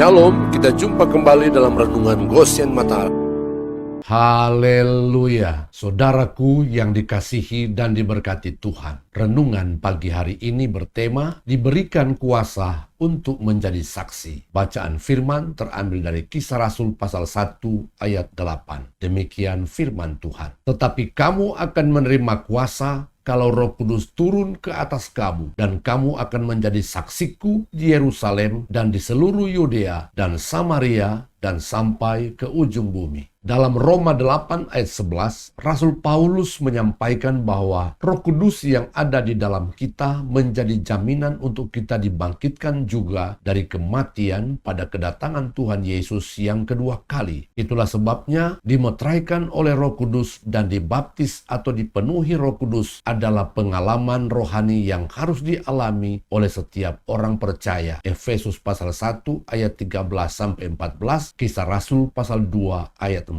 Shalom, kita jumpa kembali dalam Renungan Goshen Mata. Haleluya, saudaraku yang dikasihi dan diberkati Tuhan. Renungan pagi hari ini bertema diberikan kuasa untuk menjadi saksi. Bacaan firman terambil dari Kisah Rasul pasal 1 ayat 8. Demikian firman Tuhan. Tetapi kamu akan menerima kuasa kalau Roh Kudus turun ke atas kamu, dan kamu akan menjadi saksiku di Yerusalem dan di seluruh Yudea dan Samaria dan sampai ke ujung bumi. Dalam Roma 8 ayat 11, Rasul Paulus menyampaikan bahwa Roh Kudus yang ada di dalam kita menjadi jaminan untuk kita dibangkitkan juga dari kematian pada kedatangan Tuhan Yesus yang kedua kali. Itulah sebabnya dimeteraikan oleh Roh Kudus dan dibaptis atau dipenuhi Roh Kudus adalah pengalaman rohani yang harus dialami oleh setiap orang percaya. Efesus pasal 1 ayat 13-14, Kisah Rasul pasal 2 ayat 4.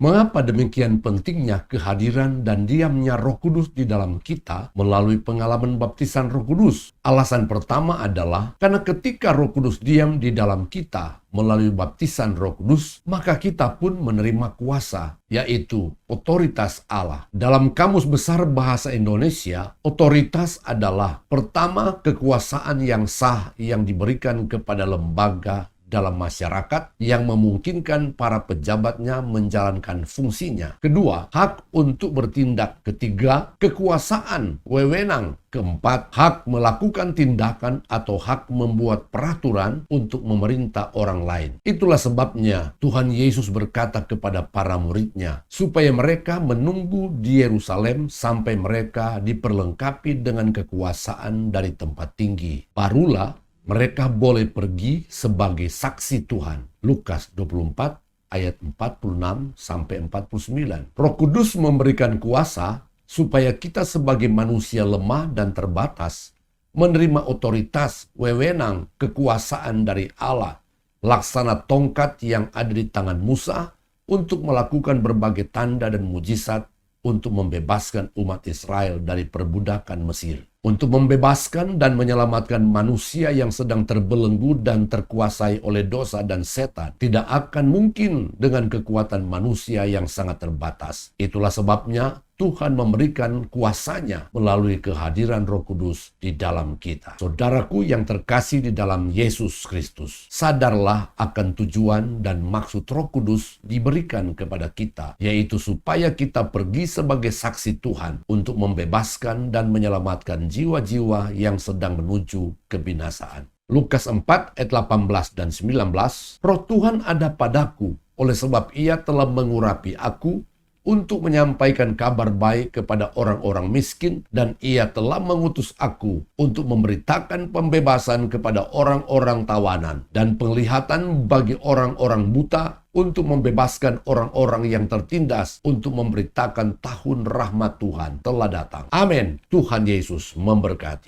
Mengapa demikian pentingnya kehadiran dan diamnya Roh Kudus di dalam kita melalui pengalaman baptisan Roh Kudus? Alasan pertama adalah karena ketika Roh Kudus diam di dalam kita melalui baptisan Roh Kudus, maka kita pun menerima kuasa, yaitu otoritas Allah. Dalam Kamus Besar Bahasa Indonesia, otoritas adalah pertama kekuasaan yang sah yang diberikan kepada lembaga dalam masyarakat yang memungkinkan para pejabatnya menjalankan fungsinya. Kedua, hak untuk bertindak. Ketiga, kekuasaan, wewenang. Keempat, hak melakukan tindakan atau hak membuat peraturan untuk memerintah orang lain. Itulah sebabnya Tuhan Yesus berkata kepada para muridnya, supaya mereka menunggu di Yerusalem sampai mereka diperlengkapi dengan kekuasaan dari tempat tinggi. Barulah mereka boleh pergi sebagai saksi Tuhan. Lukas 24 ayat 46-49. Roh Kudus memberikan kuasa supaya kita sebagai manusia lemah dan terbatas menerima otoritas, wewenang, kekuasaan dari Allah. Laksana tongkat yang ada di tangan Musa untuk melakukan berbagai tanda dan mujizat untuk membebaskan umat Israel dari perbudakan Mesir. Untuk membebaskan dan menyelamatkan manusia yang sedang terbelenggu dan terkuasai oleh dosa dan setan tidak akan mungkin dengan kekuatan manusia yang sangat terbatas. Itulah sebabnya Tuhan memberikan kuasanya melalui kehadiran Roh Kudus di dalam kita. Saudaraku yang terkasih di dalam Yesus Kristus, sadarlah akan tujuan dan maksud Roh Kudus diberikan kepada kita, yaitu supaya kita pergi sebagai saksi Tuhan untuk membebaskan dan menyelamatkan jiwa-jiwa yang sedang menuju kebinasaan. Lukas 4 ayat 18 dan 19, Roh Tuhan ada padaku, oleh sebab Ia telah mengurapi aku untuk menyampaikan kabar baik kepada orang-orang miskin, dan Ia telah mengutus aku untuk memberitakan pembebasan kepada orang-orang tawanan dan penglihatan bagi orang-orang buta, untuk membebaskan orang-orang yang tertindas, untuk memberitakan tahun rahmat Tuhan telah datang. Amin. Tuhan Yesus memberkati.